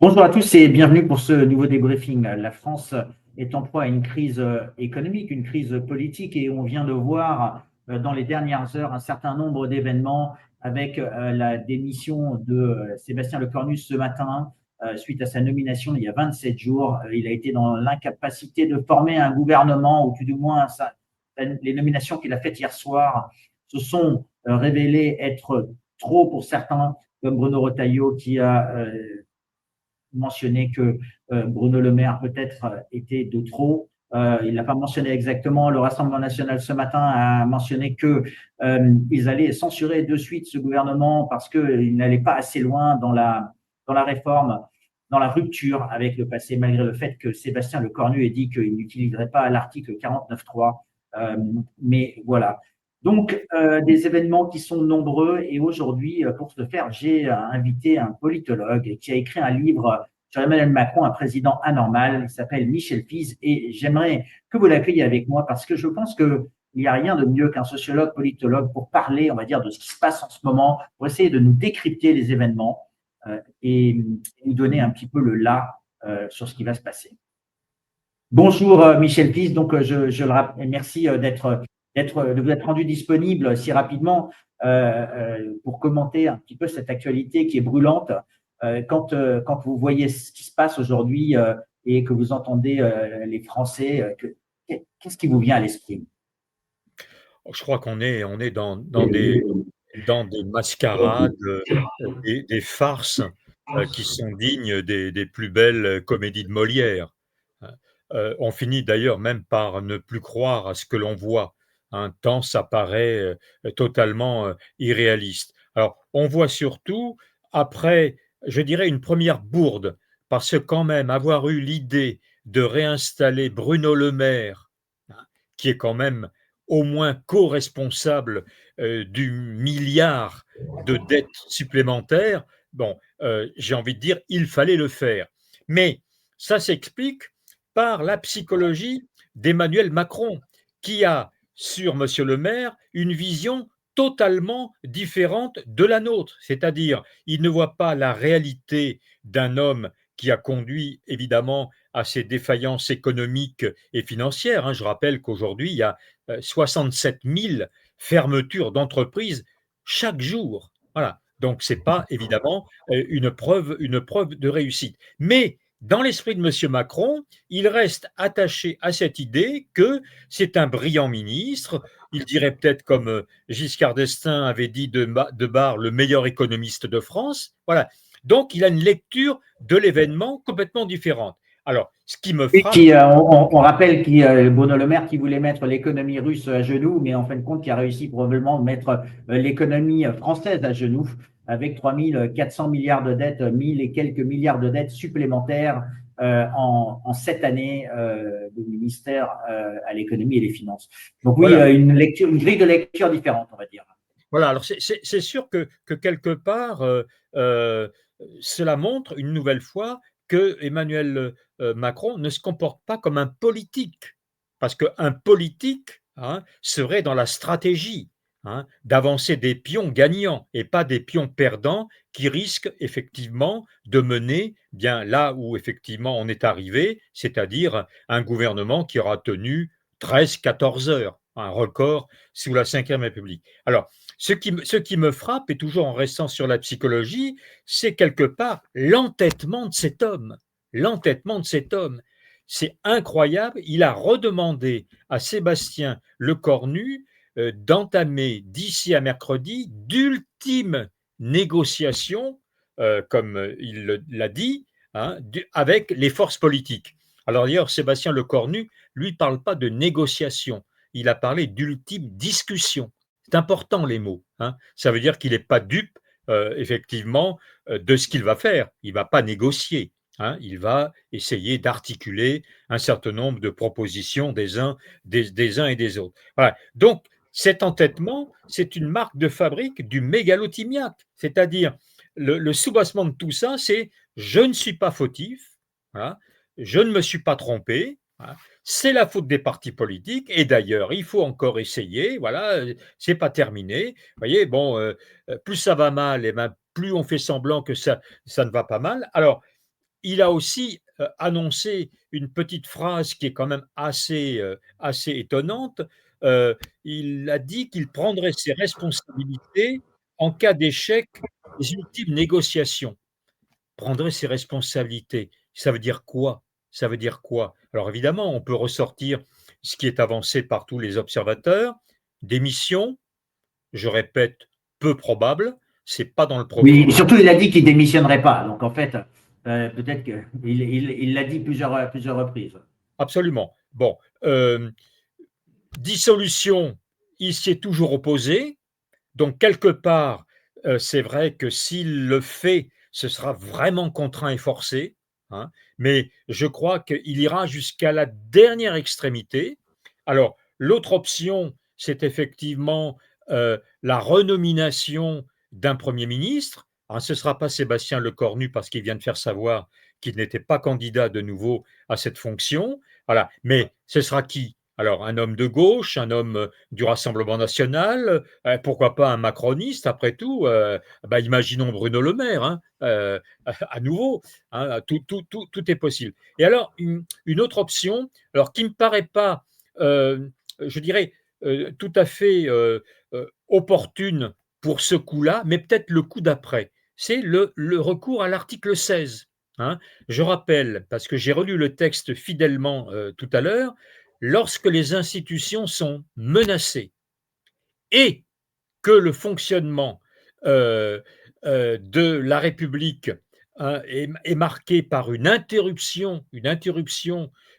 Bonjour à tous et bienvenue pour ce nouveau débriefing. La France est en proie à une crise économique, une crise politique et on vient de voir dans les dernières heures un certain nombre d'événements avec la démission de Sébastien Lecornu ce matin suite à sa nomination il y a 27 jours. Il a été dans l'incapacité de former un gouvernement ou tout du moins les nominations qu'il a faites hier soir se sont révélées être trop pour certains, comme Bruno Retailleau qui a mentionné que Bruno Le Maire peut-être était de trop. Il n'a pas mentionné exactement. Le Rassemblement national ce matin a mentionné qu'ils allaient censurer de suite ce gouvernement parce qu'il n'allait pas assez loin dans la réforme, dans la rupture avec le passé, malgré le fait que Sébastien Lecornu ait dit qu'il n'utiliserait pas l'article 49.3. Mais voilà. Donc, des événements qui sont nombreux et aujourd'hui, pour ce faire, j'ai invité un politologue qui a écrit un livre sur Emmanuel Macron, un président anormal. Il s'appelle Michel Fize et j'aimerais que vous l'accueilliez avec moi parce que je pense qu'il n'y a rien de mieux qu'un sociologue, politologue pour parler, on va dire, de ce qui se passe en ce moment, pour essayer de nous décrypter les événements et nous donner un petit peu le là sur ce qui va se passer. Bonjour Michel Fize, donc je le rappelle, merci de vous être rendu disponible si rapidement pour commenter un petit peu cette actualité qui est brûlante. Quand vous voyez ce qui se passe aujourd'hui et que vous entendez les Français, qu'est-ce qui vous vient à l'esprit? Je crois qu'on est dans des mascarades, des farces qui sont dignes des plus belles comédies de Molière. Hein. On finit d'ailleurs même par ne plus croire à ce que l'on voit, hein, tant ça paraît totalement irréaliste. Alors, on voit surtout, après, je dirais, une première bourde, parce que quand même avoir eu l'idée de réinstaller Bruno Le Maire, hein, qui est quand même au moins co-responsable du milliard de dettes supplémentaires, bon, j'ai envie de dire, il fallait le faire. Mais ça s'explique par la psychologie d'Emmanuel Macron, qui a, sur Monsieur le maire, une vision totalement différente de la nôtre. C'est-à-dire, il ne voit pas la réalité d'un homme qui a conduit évidemment à ces défaillances économiques et financières. Je rappelle qu'aujourd'hui, il y a 67 000 fermetures d'entreprises chaque jour. Voilà. Donc, ce n'est pas évidemment une preuve de réussite. Mais dans l'esprit de M. Macron, il reste attaché à cette idée que c'est un brillant ministre. Il dirait peut-être comme Giscard d'Estaing avait dit de Barre, le meilleur économiste de France. Voilà. Donc, il a une lecture de l'événement complètement différente. Alors, ce qui me frappe. On rappelle Bruno Le Maire qui voulait mettre l'économie russe à genoux, mais en fin de compte, qui a réussi probablement à mettre l'économie française à genoux avec 3 400 milliards de dettes, 1000 et quelques milliards de dettes supplémentaires en 7 années du ministère à l'économie et les finances. Donc oui, Voilà. une grille de lecture différente, on va dire. Voilà, alors c'est sûr que quelque part, cela montre une nouvelle fois que Emmanuel Macron ne se comporte pas comme un politique. Parce qu'un politique, hein, serait dans la stratégie, hein, d'avancer des pions gagnants et pas des pions perdants qui risquent effectivement de mener bien là où effectivement on est arrivé, c'est-à-dire un gouvernement qui aura tenu 13-14 heures, un record sous la Ve République. Alors, ce qui me frappe, et toujours en restant sur la psychologie, c'est quelque part l'entêtement de cet homme. L'entêtement de cet homme. C'est incroyable. Il a redemandé à Sébastien Lecornu d'entamer d'ici à mercredi d'ultimes négociations, comme il l'a dit, hein, avec les forces politiques. Alors d'ailleurs, Sébastien Lecornu, lui, ne parle pas de négociation. Il a parlé d'ultimes discussions. C'est important les mots. Hein. Ça veut dire qu'il n'est pas dupe, effectivement, de ce qu'il va faire. Il ne va pas négocier. Hein. Il va essayer d'articuler un certain nombre de propositions des uns et des autres. Voilà. Donc, cet entêtement, c'est une marque de fabrique du mégalotimiaque. C'est-à-dire, le soubassement de tout ça, c'est je ne suis pas fautif, voilà, je ne me suis pas trompé. Voilà. c'est la faute des partis politiques et d'ailleurs, il faut encore essayer, voilà, c'est pas terminé. Vous voyez, bon, plus ça va mal et ben, plus on fait semblant que ça ne va pas mal. Alors, il a aussi, annoncé une petite phrase qui est quand même assez étonnante. Il a dit qu'il prendrait ses responsabilités en cas d'échec des ultimes négociations. Prendrait ses responsabilités. Ça veut dire quoi? Ça veut dire quoi? Alors évidemment, on peut ressortir ce qui est avancé par tous les observateurs, démission, je répète, peu probable, c'est pas dans le Oui, profil. et surtout, il a dit qu'il démissionnerait pas. Donc, en fait, peut-être qu'il il l'a dit plusieurs reprises. Absolument. Bon, dissolution, il s'y est toujours opposé. Donc quelque part, c'est vrai que s'il le fait, ce sera vraiment contraint et forcé, hein, mais je crois qu'il ira jusqu'à la dernière extrémité. Alors l'autre option, c'est effectivement, la renomination d'un premier ministre. Alors ce ne sera pas Sébastien Lecornu parce qu'il vient de faire savoir qu'il n'était pas candidat de nouveau à cette fonction. Voilà, mais ce sera qui? Alors un homme de gauche, un homme, du Rassemblement national, pourquoi pas un macroniste après tout, bah, imaginons Bruno Le Maire, hein, à nouveau, hein, tout est possible. Et alors une autre option, alors qui ne me paraît pas, je dirais, tout à fait, opportune pour ce coup-là, mais peut-être le coup d'après, c'est le recours à l'article 16, hein. Je rappelle, parce que j'ai relu le texte fidèlement, tout à l'heure, lorsque les institutions sont menacées et que le fonctionnement, heu de la République, hein, est marqué par une interruption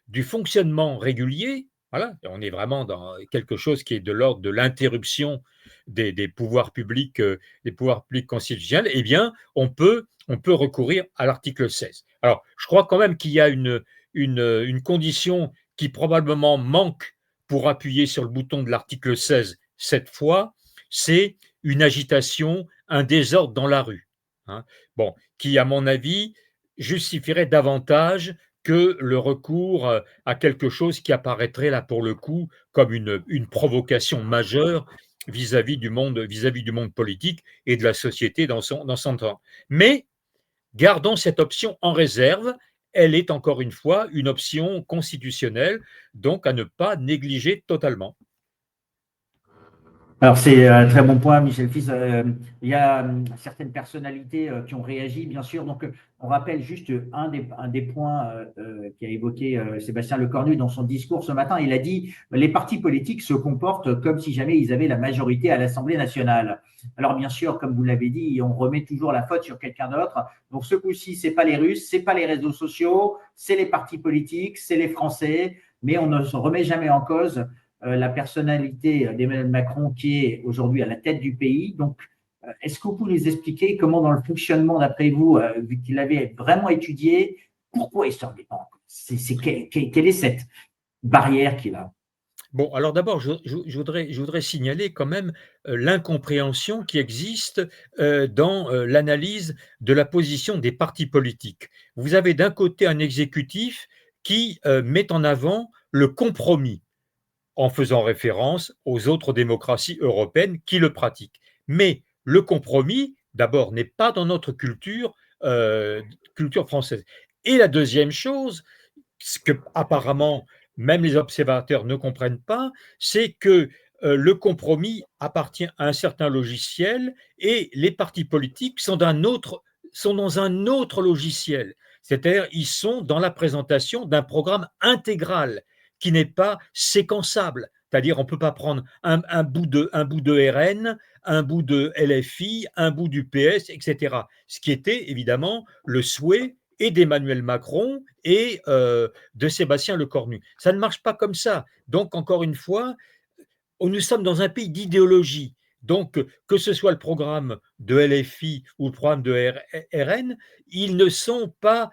du fonctionnement régulier, voilà, on est vraiment dans quelque chose qui est de l'ordre de l'interruption des pouvoirs publics, des pouvoirs publics constitutionnels, eh bien, on peut recourir à l'article 16. Alors, je crois quand même qu'il y a une condition qui probablement manque pour appuyer sur le bouton de l'article 16 cette fois, c'est une agitation, un désordre dans la rue, hein. Bon, qui, à mon avis, justifierait davantage que le recours à quelque chose qui apparaîtrait là pour le coup comme une provocation majeure vis-à-vis du monde politique et de la société dans son temps. Mais gardons cette option en réserve. Elle est encore une fois une option constitutionnelle, donc à ne pas négliger totalement. Alors, c'est un très bon point, Michel Fils. Il y a certaines personnalités qui ont réagi, bien sûr. Donc, on rappelle juste un des points qu'a évoqué Sébastien Lecornu dans son discours ce matin. Il a dit les partis politiques se comportent comme si jamais ils avaient la majorité à l'Assemblée nationale. Alors, bien sûr, comme vous l'avez dit, on remet toujours la faute sur quelqu'un d'autre. Donc, ce coup-ci, c'est pas les Russes, c'est pas les réseaux sociaux, c'est les partis politiques, c'est les Français, mais on ne se remet jamais en cause la personnalité d'Emmanuel Macron qui est aujourd'hui à la tête du pays. Donc, est-ce que vous pouvez nous expliquer comment, dans le fonctionnement, d'après vous, vu qu'il avait vraiment étudié, pourquoi il ne se remet pas en cause? Quelle est cette barrière qu'il a? Bon, alors d'abord, je voudrais signaler quand même, l'incompréhension qui existe, dans, l'analyse de la position des partis politiques. Vous avez d'un côté un exécutif qui, met en avant le compromis, en faisant référence aux autres démocraties européennes qui le pratiquent. Mais le compromis, d'abord, n'est pas dans notre culture française. Et la deuxième chose, ce que apparemment même les observateurs ne comprennent pas, c'est que le compromis appartient à un certain logiciel et les partis politiques sont dans un autre logiciel. C'est-à-dire, ils sont dans la présentation d'un programme intégral qui n'est pas séquençable. C'est-à-dire, on ne peut pas prendre un bout de RN, un bout de LFI, un bout du PS, etc. Ce qui était évidemment le souhait et d'Emmanuel Macron et de Sébastien Lecornu. Ça ne marche pas comme ça. Donc, encore une fois, nous sommes dans un pays d'idéologie. Donc, que ce soit le programme de LFI ou le programme de RN, ils ne sont pas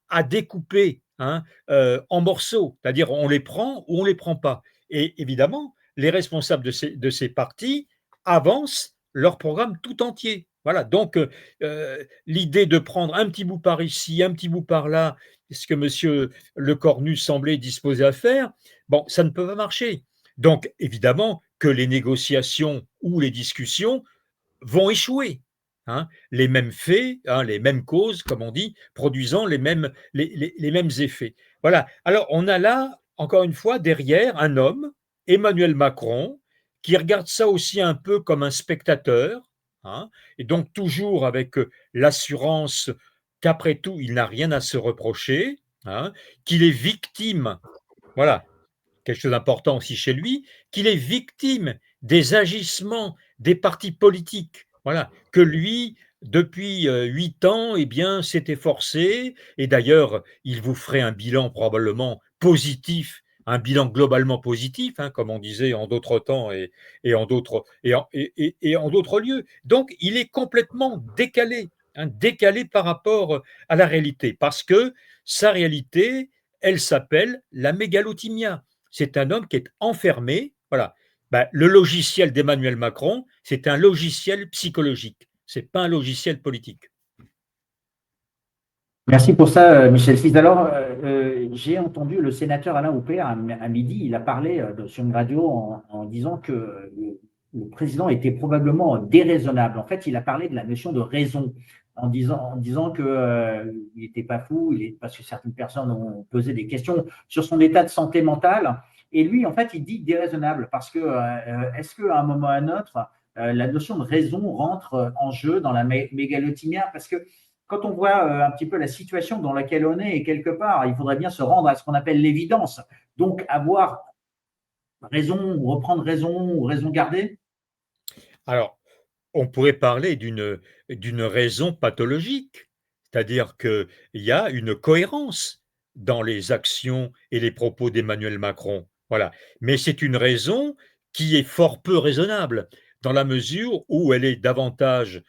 à découper, hein, en morceaux. C'est-à-dire, on les prend ou on ne les prend pas. Et évidemment, les responsables de ces partis avancent leur programme tout entier. Voilà, donc l'idée de prendre un petit bout par ici, un petit bout par là, ce que monsieur Lecornu semblait disposé à faire, bon, ça ne peut pas marcher. Donc évidemment que les négociations ou les discussions vont échouer, hein. Les mêmes faits, hein, les mêmes causes, comme on dit, produisant les mêmes effets. Voilà. Alors, on a là, encore une fois, derrière, un homme, Emmanuel Macron, qui regarde ça aussi un peu comme un spectateur, hein, et donc toujours avec l'assurance qu'après tout, il n'a rien à se reprocher, hein, qu'il est victime, voilà, quelque chose d'important aussi chez lui, qu'il est victime des agissements des partis politiques. Voilà, que lui, depuis 8 ans, eh bien, s'est efforcé, et d'ailleurs, il vous ferait un bilan probablement positif, un bilan globalement positif, hein, comme on disait en d'autres temps et en d'autres et en d'autres lieux. Donc, il est complètement décalé, hein, décalé par rapport à la réalité, parce que sa réalité, elle s'appelle la mégalothymia. C'est un homme qui est enfermé. Voilà. Ben, le logiciel d'Emmanuel Macron, c'est un logiciel psychologique. Ce n'est pas un logiciel politique. Merci pour ça, Michel Fils. Alors, j'ai entendu le sénateur Alain Houpert à midi, il a parlé sur une radio en disant que le président était probablement déraisonnable. En fait, il a parlé de la notion de raison en disant que il n'était pas fou, parce que certaines personnes ont posé des questions sur son état de santé mentale. Et lui, en fait, il dit déraisonnable parce que est-ce qu'à un moment ou à un autre, la notion de raison rentre en jeu dans la mégalothymia? Parce que quand on voit un petit peu la situation dans laquelle on est, et quelque part, il faudrait bien se rendre à ce qu'on appelle l'évidence. Donc, avoir raison, ou reprendre raison, ou raison gardée. Alors, on pourrait parler d'une raison pathologique, c'est-à-dire qu'il y a une cohérence dans les actions et les propos d'Emmanuel Macron. Voilà. Mais c'est une raison qui est fort peu raisonnable, dans la mesure où elle est davantage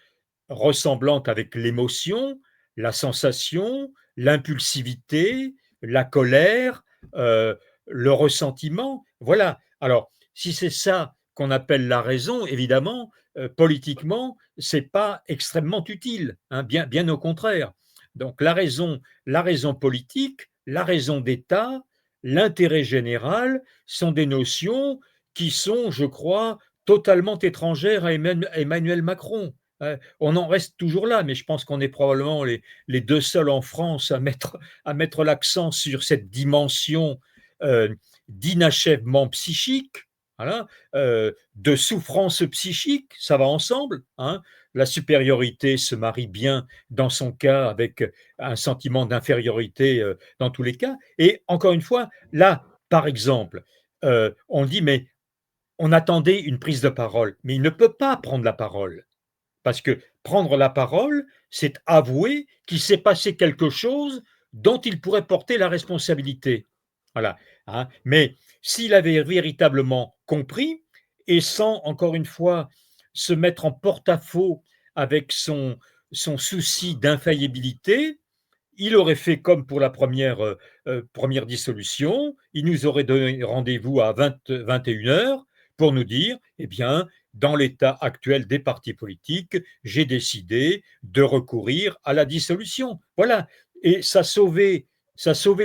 ressemblante avec l'émotion, la sensation, l'impulsivité, la colère, le ressentiment. Voilà. Alors, si c'est ça qu'on appelle la raison, évidemment, politiquement, c'est pas extrêmement utile, hein, bien au contraire. Donc la raison politique, la raison d'État, l'intérêt général sont des notions qui sont, je crois, totalement étrangères à Emmanuel Macron. On en reste toujours là, mais je pense qu'on est probablement les deux seuls en France à mettre l'accent sur cette dimension euh, d'inachèvement psychique, voilà, de souffrance psychique, ça va ensemble, hein. La supériorité se marie bien dans son cas avec un sentiment d'infériorité dans tous les cas. Et encore une fois, là, par exemple, on dit, mais on attendait une prise de parole, mais il ne peut pas prendre la parole. Parce que prendre la parole, c'est avouer qu'il s'est passé quelque chose dont il pourrait porter la responsabilité. Voilà, hein. Mais s'il avait véritablement compris, et sans, encore une fois, se mettre en porte-à-faux avec son souci d'infaillibilité, il aurait fait comme pour la première dissolution, il nous aurait donné rendez-vous à 21 heures pour nous dire, eh bien, dans l'état actuel des partis politiques, j'ai décidé de recourir à la dissolution. Voilà. Et ça sauvait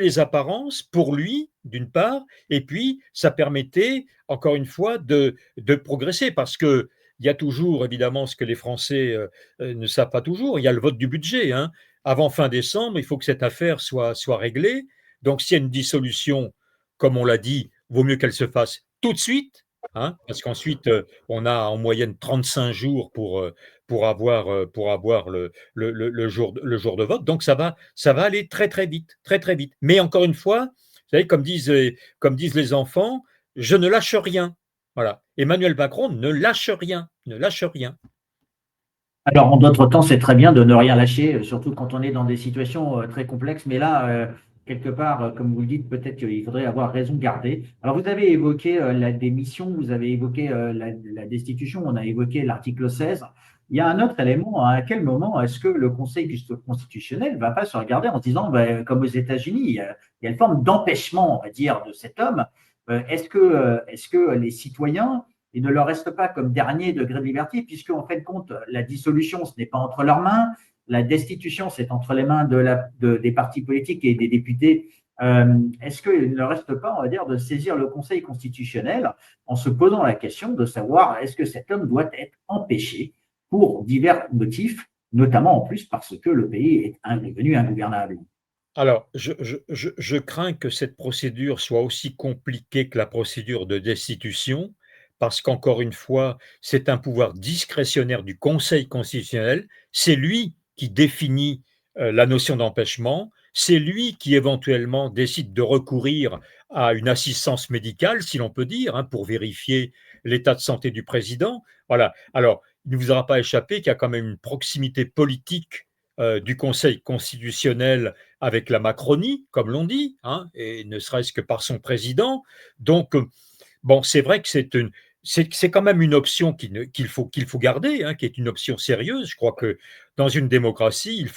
les apparences pour lui, d'une part, et puis ça permettait, encore une fois, de progresser, parce que il y a toujours, évidemment, ce que les Français ne savent pas toujours, il y a le vote du budget, hein. Avant fin décembre, il faut que cette affaire soit réglée. Donc, s'il y a une dissolution, comme on l'a dit, vaut mieux qu'elle se fasse tout de suite, hein, parce qu'ensuite, on a en moyenne 35 jours pour avoir le jour de vote. Donc, ça va aller très, très vite, très, très vite. Mais encore une fois, vous savez, comme disent les enfants, je ne lâche rien. Voilà. Emmanuel Macron ne lâche rien, ne lâche rien. Alors, en d'autres temps, c'est très bien de ne rien lâcher, surtout quand on est dans des situations très complexes. Mais là, quelque part, comme vous le dites, peut-être qu'il faudrait avoir raison garder. Alors, vous avez évoqué la démission, vous avez évoqué la destitution, on a évoqué l'article 16. Il y a un autre élément, à quel moment est-ce que le Conseil constitutionnel ne va pas se regarder en se disant, ben, comme aux États-Unis, il y a une forme d'empêchement, on va dire, de cet homme. Est-ce que les citoyens il ne leur reste pas comme dernier degré de liberté, puisque en fin de compte, la dissolution, ce n'est pas entre leurs mains, la destitution, c'est entre les mains des partis politiques et des députés. Est-ce qu'il ne reste pas, on va dire, de saisir le Conseil constitutionnel en se posant la question de savoir est-ce que cet homme doit être empêché pour divers motifs, notamment en plus parce que le pays est devenu ingouvernable. Alors, je crains que cette procédure soit aussi compliquée que la procédure de destitution, parce qu'encore une fois, c'est un pouvoir discrétionnaire du Conseil constitutionnel. C'est lui qui définit, la notion d'empêchement. C'est lui qui éventuellement décide de recourir à une assistance médicale, si l'on peut dire, hein, pour vérifier l'état de santé du président. Voilà. Alors, il ne vous aura pas échappé qu'il y a quand même une proximité politique, du Conseil constitutionnel avec la Macronie, comme l'on dit, hein, et ne serait-ce que par son président. Donc, bon, c'est vrai que c'est quand même une option qu'il faut garder, hein, qui est une option sérieuse. Je crois que dans une démocratie, il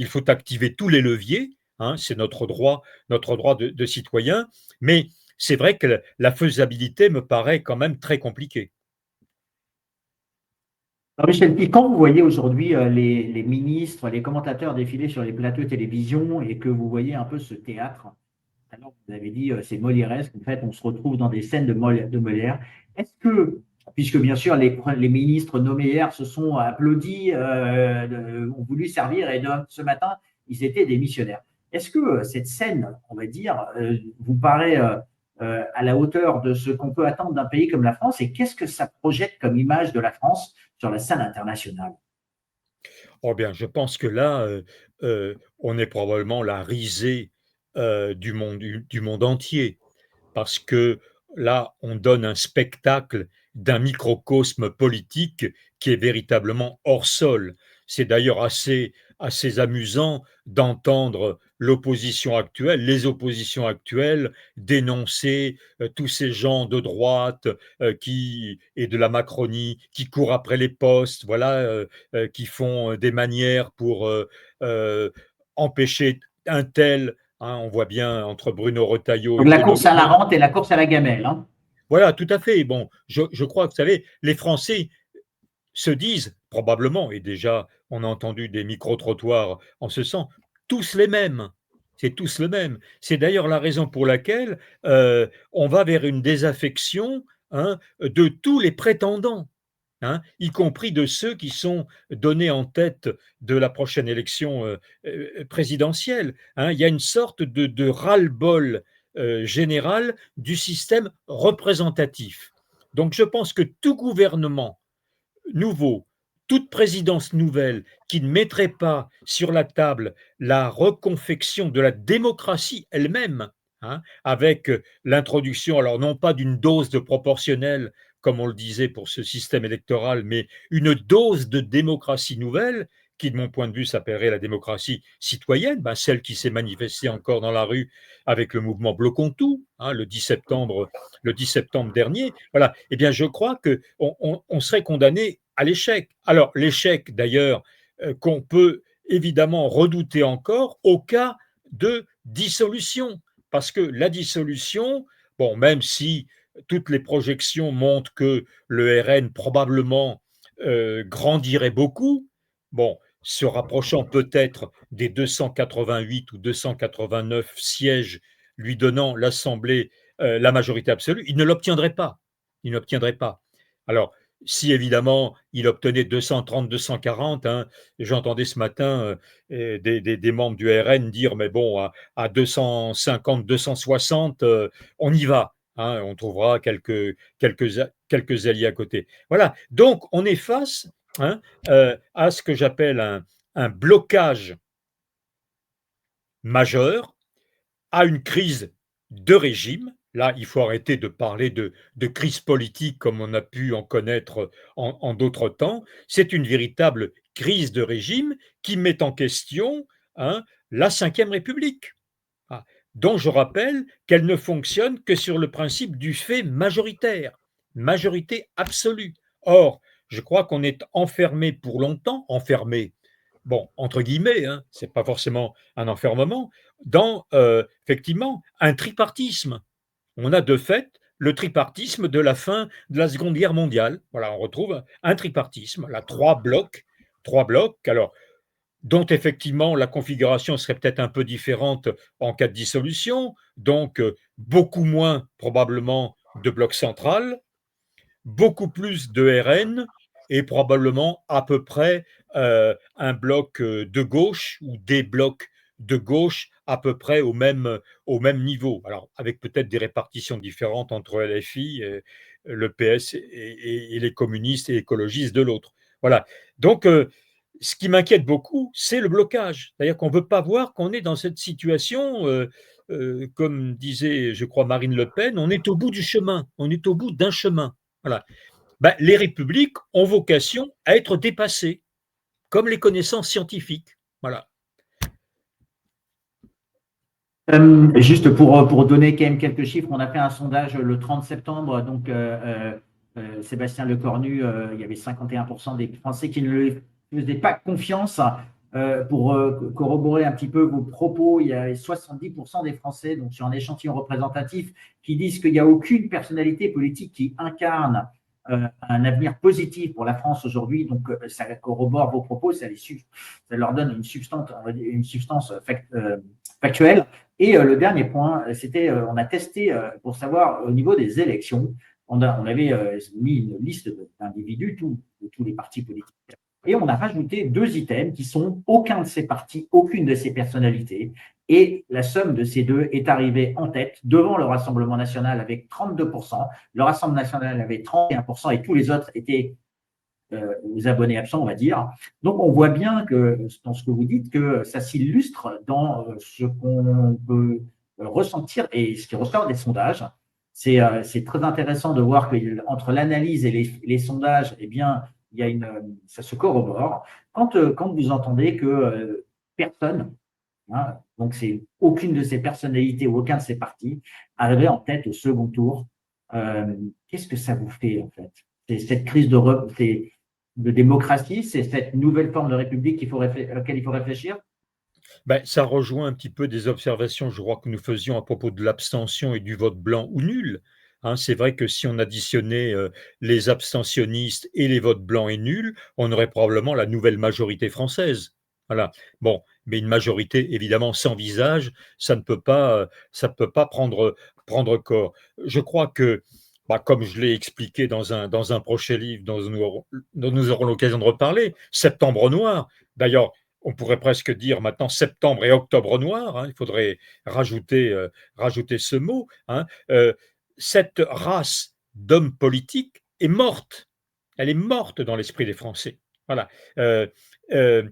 faut activer tous les leviers, hein, c'est notre droit de citoyen, mais c'est vrai que la faisabilité me paraît quand même très compliquée. Alors, Michel, puis quand vous voyez aujourd'hui les ministres, les commentateurs défiler sur les plateaux de télévision et que vous voyez un peu ce théâtre, alors vous avez dit c'est Molièresque, en fait on se retrouve dans des scènes de Molière. Est-ce que, puisque bien sûr les ministres nommés hier se sont applaudis, ont voulu servir et ce matin ils étaient des missionnaires. Est-ce que cette scène, on va dire, vous paraît à la hauteur de ce qu'on peut attendre d'un pays comme la France et qu'est-ce que ça projette comme image de la France sur la scène internationale? Oh bien, je pense que là, on est probablement la risée, du monde entier. Parce que là, on donne un spectacle d'un microcosme politique qui est véritablement hors sol. C'est d'ailleurs assez amusant d'entendre l'opposition actuelle, les oppositions actuelles dénoncer tous ces gens de droite et de la Macronie qui courent après les postes, voilà, qui font des manières pour euh, empêcher un tel. Hein, on voit bien entre Bruno Retailleau Donc et la Bruno course à la Cros. rente et la course à la gamelle, hein. Voilà, tout à fait. Bon, je crois que, vous savez, les Français se disent probablement, et déjà on a entendu des micro-trottoirs en ce sens, tous les mêmes. C'est tous le même. C'est d'ailleurs la raison pour laquelle on va vers une désaffection, hein, de tous les prétendants, hein, y compris de ceux qui sont donnés en tête de la prochaine élection présidentielle. Hein. Il y a une sorte de ras-le-bol général du système représentatif. Donc je pense que tout gouvernement nouveau, toute présidence nouvelle qui ne mettrait pas sur la table la reconfection de la démocratie elle-même, hein, avec l'introduction, alors non pas d'une dose de proportionnel, comme on le disait pour ce système électoral, mais une dose de démocratie nouvelle, qui de mon point de vue s'appellerait la démocratie citoyenne, ben celle qui s'est manifestée encore dans la rue avec le mouvement Bloquons tout, hein, le 10 septembre dernier. Voilà. Eh bien, je crois qu'on serait condamné à l'échec. Alors, l'échec, d'ailleurs, qu'on peut évidemment redouter encore au cas de dissolution. Parce que la dissolution, bon, même si toutes les projections montrent que le RN probablement grandirait beaucoup, bon, se rapprochant peut-être des 288 ou 289 sièges lui donnant l'Assemblée, la majorité absolue, il ne l'obtiendrait pas. Il n'obtiendrait pas. Alors, si évidemment il obtenait 230, 240, hein, j'entendais ce matin des membres du RN dire mais bon, à 250, 260, on y va. Hein, on trouvera quelques alliés à côté. Voilà. Donc, on est face, hein, à ce que j'appelle un blocage majeur, à une crise de régime. Là, il faut arrêter de parler de crise politique comme on a pu en connaître en d'autres temps. C'est une véritable crise de régime qui met en question, hein, la Ve République, ah, dont je rappelle qu'elle ne fonctionne que sur le principe du fait majoritaire, majorité absolue. Or, je crois qu'on est enfermé pour longtemps, enfermé, bon, entre guillemets, hein, c'est pas forcément un enfermement, dans effectivement un tripartisme. On a de fait le tripartisme de la fin de la Seconde Guerre mondiale. Voilà, on retrouve un tripartisme, là, trois blocs. Alors, dont effectivement la configuration serait peut-être un peu différente en cas de dissolution, donc beaucoup moins probablement de bloc central, beaucoup plus de RN et probablement à peu près un bloc de gauche ou des blocs de gauche à peu près au même niveau. Alors, avec peut-être des répartitions différentes entre LFI, le PS et les communistes et écologistes de l'autre. Voilà. Donc, ce qui m'inquiète beaucoup, c'est le blocage. C'est-à-dire qu'on ne veut pas voir qu'on est dans cette situation, comme disait, je crois, Marine Le Pen, on est au bout du chemin, on est au bout d'un chemin. Voilà. Ben, les républiques ont vocation à être dépassées, comme les connaissances scientifiques. Voilà. Juste pour donner quand même quelques chiffres, on a fait un sondage le 30 septembre, donc Sébastien Lecornu, il y avait 51% des Français qui ne lui faisaient pas confiance. Pour corroborer un petit peu vos propos, il y a 70% des Français, donc sur un échantillon représentatif, qui disent qu'il n'y a aucune personnalité politique qui incarne un avenir positif pour la France aujourd'hui. Donc ça corrobore vos propos, ça leur donne une substance factuelle. Et le dernier point, c'était, on a testé pour savoir au niveau des élections, on avait mis une liste d'individus, de tous les partis politiques, et on a rajouté 2 items qui sont aucun de ces partis, aucune de ces personnalités, et la somme de ces deux est arrivée en tête devant le Rassemblement national avec 32%, le Rassemblement national avait 31% et tous les autres étaient aux abonnés absents, on va dire. Donc, on voit bien que dans ce que vous dites, que ça s'illustre dans ce qu'on peut ressentir et ce qui ressort des sondages. C'est très intéressant de voir qu'entre l'analyse et les sondages, eh bien, il y a ça se corrobore. Quand vous entendez que personne, hein, donc c'est aucune de ces personnalités ou aucun de ces partis, arriverait en tête au second tour, qu'est-ce que ça vous fait en fait? C'est cette crise de démocratie, c'est cette nouvelle forme de république à laquelle il faut réfléchir? Ben, ça rejoint un petit peu des observations, je crois, que nous faisions à propos de l'abstention et du vote blanc ou nul. Hein, c'est vrai que si on additionnait les abstentionnistes et les votes blancs et nuls, on aurait probablement la nouvelle majorité française. Voilà. Bon, mais une majorité évidemment sans visage, ça ne peut pas prendre corps. Je crois que, bah, comme je l'ai expliqué dans un prochain livre dont nous aurons l'occasion de reparler, Septembre noir. D'ailleurs, on pourrait presque dire maintenant septembre et octobre noir, hein, il faudrait rajouter ce mot, hein. Cette race d'hommes politiques est morte. Elle est morte dans l'esprit des Français. Voilà. Euh, euh,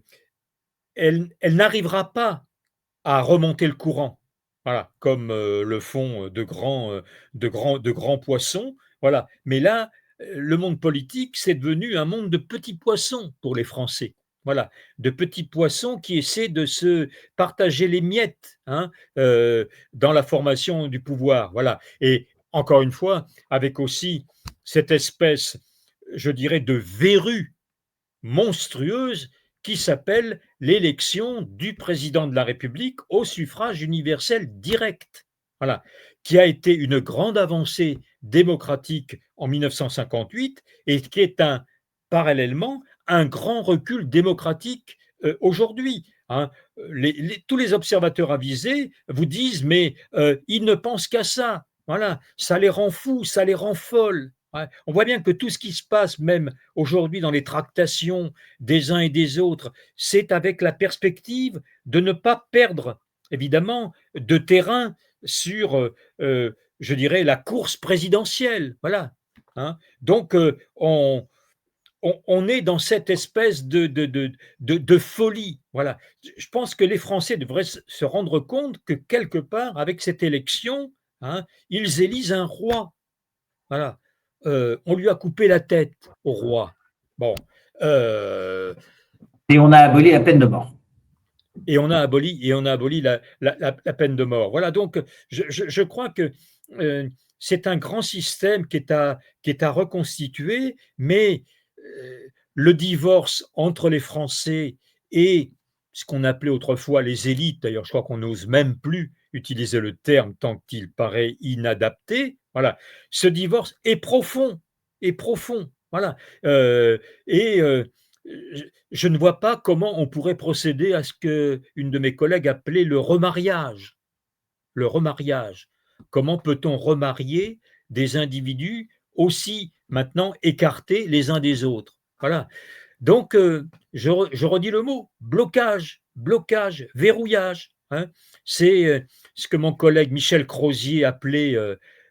elle n'arrivera pas à remonter le courant. Voilà, comme le font de grands poissons. Voilà. Mais là, le monde politique, c'est devenu un monde de petits poissons pour les Français. Voilà, de petits poissons qui essaient de se partager les miettes, hein, dans la formation du pouvoir. Voilà. Et encore une fois, avec aussi cette espèce, je dirais, de verrue monstrueuse qui s'appelle l'élection du président de la République au suffrage universel direct. Voilà, qui a été une grande avancée démocratique en 1958 et qui est parallèlement un grand recul démocratique aujourd'hui. Hein. Tous les observateurs avisés vous disent, mais ils ne pensent qu'à ça. Voilà, ça les rend fous, ça les rend folles. Ouais. On voit bien que tout ce qui se passe, même aujourd'hui dans les tractations des uns et des autres, c'est avec la perspective de ne pas perdre, évidemment, de terrain sur, je dirais, la course présidentielle. Voilà. Hein. Donc, on est dans cette espèce de folie. Voilà. Je pense que les Français devraient se rendre compte que quelque part, avec cette élection, hein, ils élisent un roi. Voilà. On lui a coupé la tête au roi. Bon. Euh, Et on a aboli la peine de mort. et on a aboli la peine de mort. Voilà. Donc, je crois que c'est un grand système qui est à reconstituer, mais le divorce entre les Français et ce qu'on appelait autrefois les élites, d'ailleurs, je crois qu'on n'ose même plus utiliser le terme tant qu'il paraît inadapté, Voilà. Ce divorce est profond, est profond. Voilà. Euh, et je ne vois pas comment on pourrait procéder à ce que une de mes collègues appelait le remariage. Le remariage. Comment peut-on remarier des individus aussi maintenant écartés les uns des autres? Voilà. Donc, je redis le mot, blocage, blocage, verrouillage, hein. C'est ce que mon collègue Michel Crozier appelait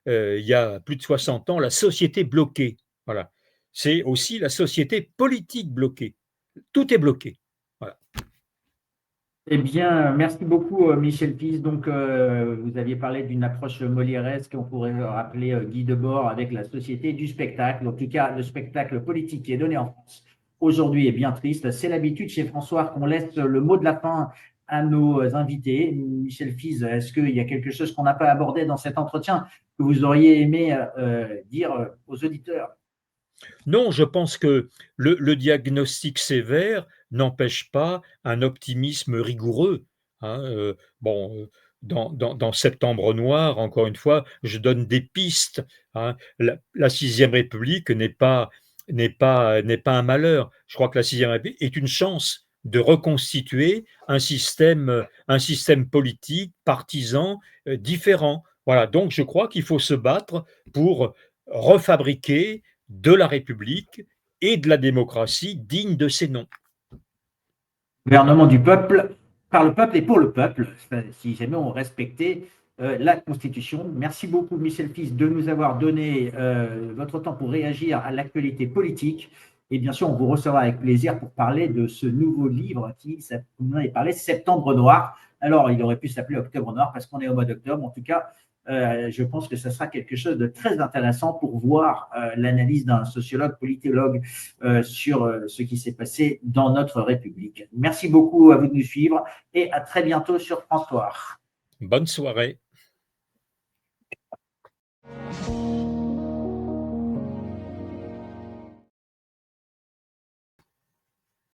il y a plus de 60 ans la société bloquée. Voilà. C'est aussi la société politique bloquée. Tout est bloqué. Voilà. Eh bien, merci beaucoup, Michel Pis. Donc, vous aviez parlé d'une approche molièresque, on pourrait rappeler Guy Debord avec la société du spectacle. En tout cas, le spectacle politique qui est donné en France aujourd'hui est bien triste. C'est l'habitude chez François qu'on laisse le mot de la fin à nos invités. Michel Pis, est-ce qu'il y a quelque chose qu'on n'a pas abordé dans cet entretien que vous auriez aimé dire aux auditeurs? Non, je pense que le diagnostic sévère n'empêche pas un optimisme rigoureux, hein, bon, dans Septembre noir, encore une fois, je donne des pistes, hein. La 6e République n'est pas un malheur. Je crois que la 6e République est une chance de reconstituer un système politique partisan, différent. Voilà, donc je crois qu'il faut se battre pour refabriquer de la République et de la démocratie digne de ces noms. Gouvernement du peuple, par le peuple et pour le peuple, si jamais on respectait la Constitution. Merci beaucoup, Michel Pis, de nous avoir donné votre temps pour réagir à l'actualité politique. Et bien sûr, on vous recevra avec plaisir pour parler de ce nouveau livre qui, vous en avez parlé, Septembre noir. Alors, il aurait pu s'appeler Octobre noir parce qu'on est au mois d'octobre. En tout cas, je pense que ce sera quelque chose de très intéressant pour voir l'analyse d'un sociologue, politologue sur ce qui s'est passé dans notre République. Merci beaucoup à vous de nous suivre et à très bientôt sur France 3. Bonne soirée.